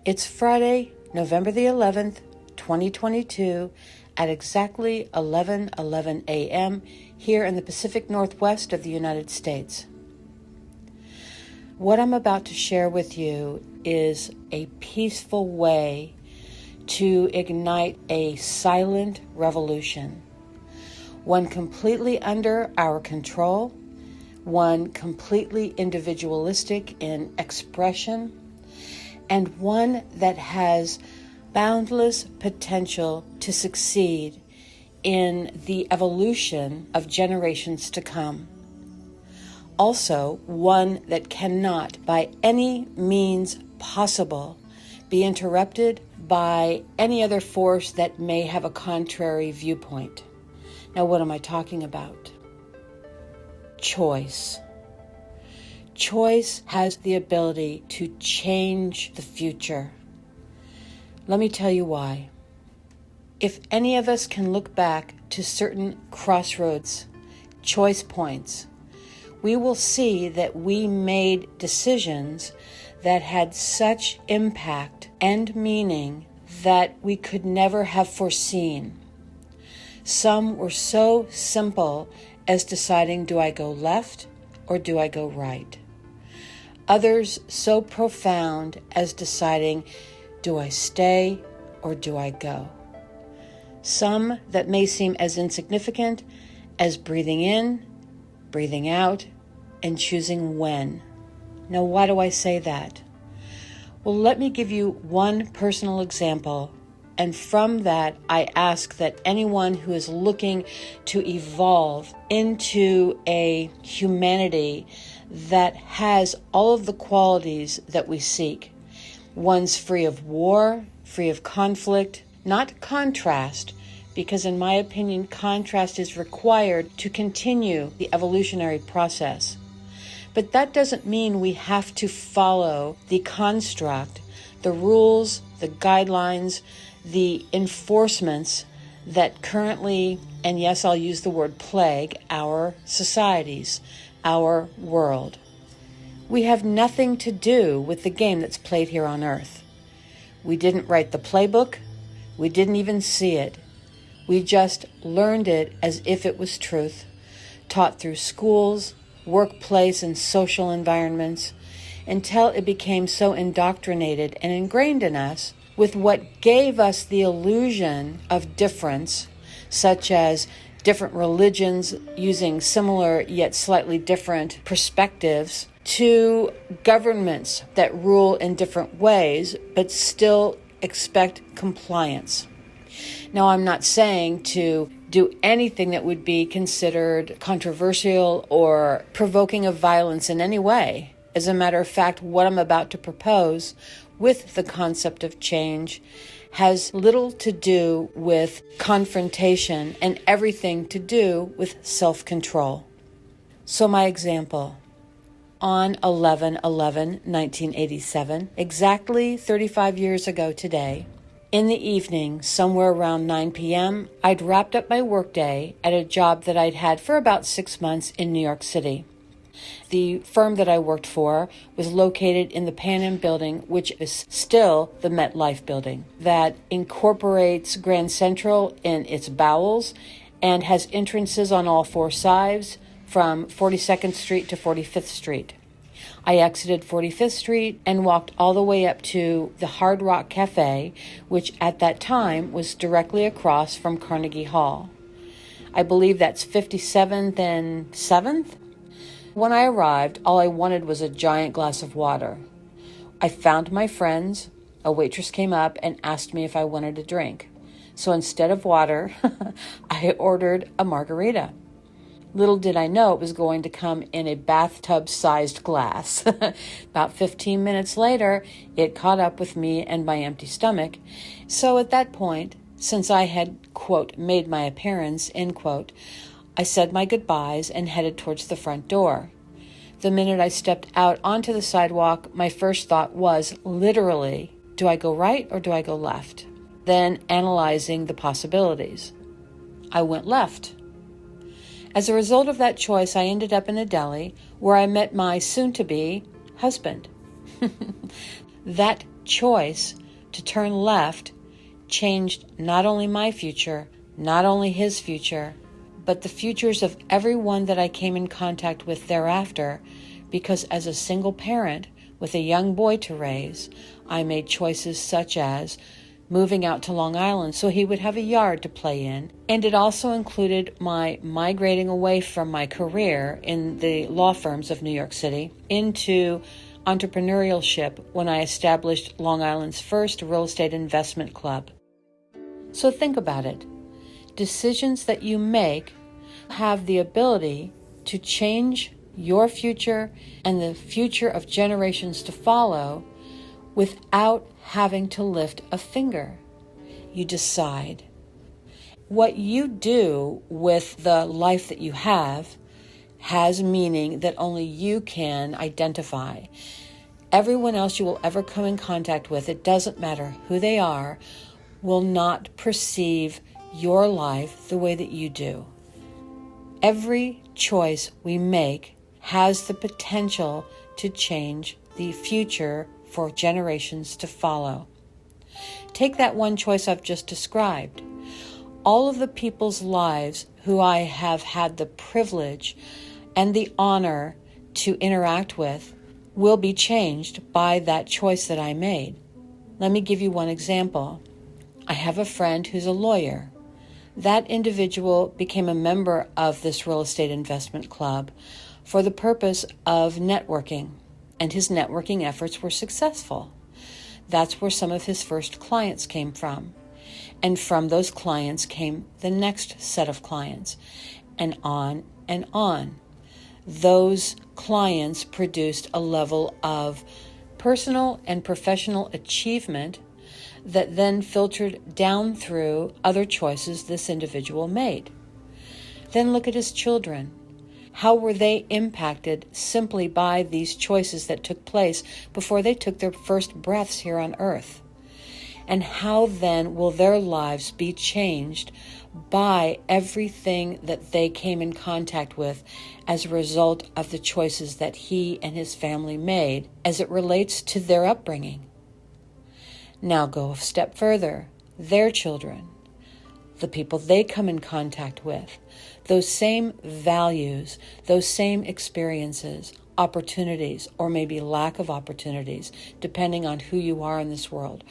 It's Friday, November the 11th, 2022, at exactly 11:11 a.m. here in the Pacific Northwest of the United States. What I'm about to share with you is a peaceful way to ignite a silent revolution, one completely under our control, one completely individualistic in expression, and one that has boundless potential to succeed in the evolution of generations to come. Also, one that cannot, by any means possible, be interrupted by any other force that may have a contrary viewpoint. Now, what am I talking about? Choice. Choice has the ability to change the future. Let me tell you why. If any of us can look back to certain crossroads, choice points, we will see that we made decisions that had such impact and meaning that we could never have foreseen. Some were so simple as deciding, do I go left or do I go right? Others so profound as deciding, do I stay or do I go? Some that may seem as insignificant as breathing in, breathing out, and choosing when. Now, why do I say that? Well, let me give you one personal example, and from that, I ask that anyone who is looking to evolve into a humanity that has all of the qualities that we seek, one's free of war, free of conflict, not contrast, because in my opinion, contrast is required to continue the evolutionary process. But that doesn't mean we have to follow the construct, the rules, the guidelines, the enforcements that currently, and yes, I'll use the word plague, our societies, our world. We have nothing to do with the game that's played here on Earth. We didn't write the playbook. We didn't even see it. We just learned it as if it was truth, taught through schools, workplace, and social environments, until it became so indoctrinated and ingrained in us with what gave us the illusion of difference, such as different religions using similar yet slightly different perspectives, to governments that rule in different ways but still expect compliance. Now, I'm not saying to do anything that would be considered controversial or provoking of violence in any way. As a matter of fact, what I'm about to propose with the concept of change has little to do with confrontation and everything to do with self-control. So my example, on 11/11/1987, exactly 35 years ago today, in the evening, somewhere around 9 p.m., I'd wrapped up my workday at a job that I'd had for about 6 months in New York City. The firm that I worked for was located in the Pan Am building, which is still the MetLife building, that incorporates Grand Central in its bowels and has entrances on all four sides from 42nd Street to 45th Street. I exited 45th Street and walked all the way up to the Hard Rock Cafe, which at that time was directly across from Carnegie Hall. I believe that's 57th and 7th. When I arrived, all I wanted was a giant glass of water. I found my friends. A waitress came up and asked me if I wanted a drink. So instead of water, I ordered a margarita. Little did I know it was going to come in a bathtub-sized glass. About 15 minutes later, it caught up with me and my empty stomach. So at that point, since I had, quote, made my appearance, end quote, I said my goodbyes and headed towards the front door. The minute I stepped out onto the sidewalk, my first thought was, literally, do I go right or do I go left? Then analyzing the possibilities. I went left. As a result of that choice, I ended up in a deli where I met my soon-to-be husband. That choice to turn left changed not only my future, not only his future, but the futures of everyone that I came in contact with thereafter, because as a single parent with a young boy to raise, I made choices such as moving out to Long Island so he would have a yard to play in, and it also included my migrating away from my career in the law firms of New York City into entrepreneurship when I established Long Island's first real estate investment club. So think about it. Decisions that you make have the ability to change your future and the future of generations to follow without having to lift a finger. You decide. What you do with the life that you have has meaning that only you can identify. Everyone else you will ever come in contact with, it doesn't matter who they are, will not perceive your life the way that you do. Every choice we make has the potential to change the future for generations to follow. Take that one choice I've just described. All of the people's lives who I have had the privilege and the honor to interact with will be changed by that choice that I made. Let me give you one example. I have a friend who's a lawyer. That individual became a member of this real estate investment club for the purpose of networking, and his networking efforts were successful. That's where some of his first clients came from. And from those clients came the next set of clients, and on and on. Those clients produced a level of personal and professional achievement that then filtered down through other choices this individual made. Then look at his children. How were they impacted simply by these choices that took place before they took their first breaths here on earth? And how then will their lives be changed by everything that they came in contact with as a result of the choices that he and his family made as it relates to their upbringing? Now go a step further. Their children, the people they come in contact with, those same values, those same experiences, opportunities, or maybe lack of opportunities, depending on who you are in this world,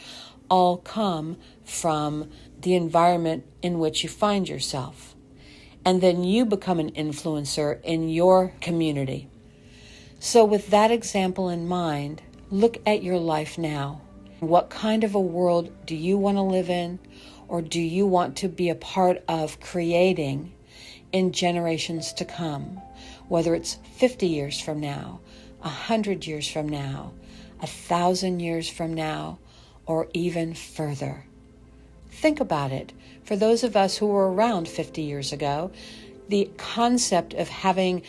all come from the environment in which you find yourself. And then you become an influencer in your community. So with that example in mind, look at your life now. What kind of a world do you want to live in, or do you want to be a part of creating in generations to come? Whether it's 50 years from now, 100 years from now, 1,000 years from now, or even further. Think about it. For those of us who were around 50 years ago, the concept of having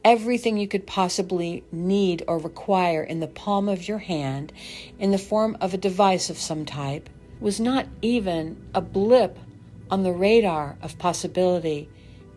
everything you could possibly need or require in the palm of your hand in the form of a device of some type was not even a blip on the radar of possibility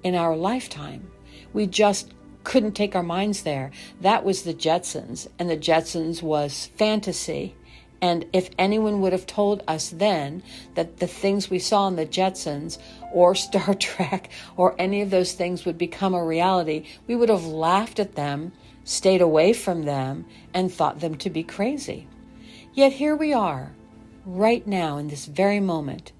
in our lifetime. We just couldn't take our minds there. That was the Jetsons, and the Jetsons was fantasy. And if anyone would have told us then that the things we saw in the Jetsons or Star Trek or any of those things would become a reality, we would have laughed at them, stayed away from them, and thought them to be crazy. Yet here we are, right now in this very moment,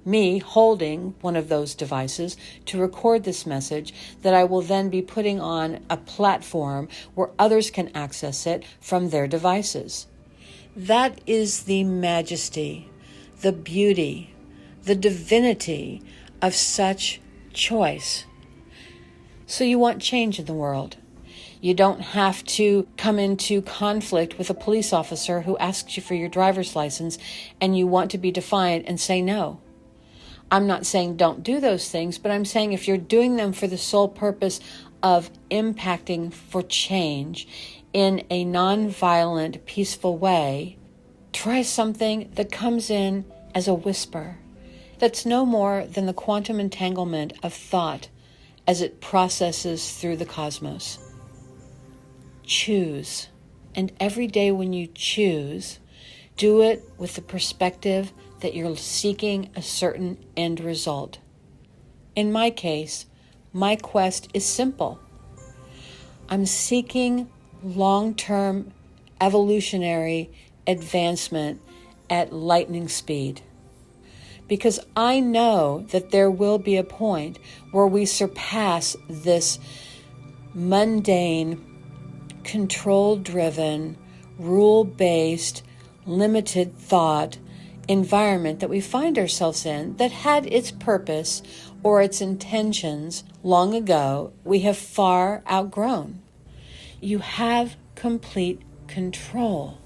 me holding one of those devices to record this message that I will then be putting on a platform where others can access it from their devices. That is the majesty, the beauty, the divinity of such choice. So you want change in the world. You don't have to come into conflict with a police officer who asks you for your driver's license and you want to be defiant and say no. I'm not saying don't do those things, but I'm saying if you're doing them for the sole purpose of impacting for change in a non-violent, peaceful way, try something that comes in as a whisper, that's no more than the quantum entanglement of thought as it processes through the cosmos. Choose. And every day when you choose do it with the perspective that you're seeking a certain end result. In my case, my quest is simple. I'm seeking long-term evolutionary advancement at lightning speed. Because I know that there will be a point where we surpass this mundane, control-driven, rule-based, limited thought environment that we find ourselves in that had its purpose or its intentions long ago, we have far outgrown. You have complete control.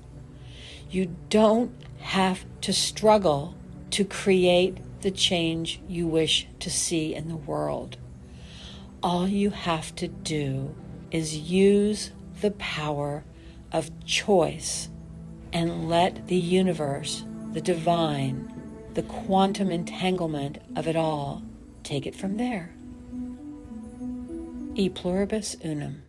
You don't have to struggle to create the change you wish to see in the world. All you have to do is use the power of choice and let the universe, the divine, the quantum entanglement of it all, take it from there. E pluribus unum.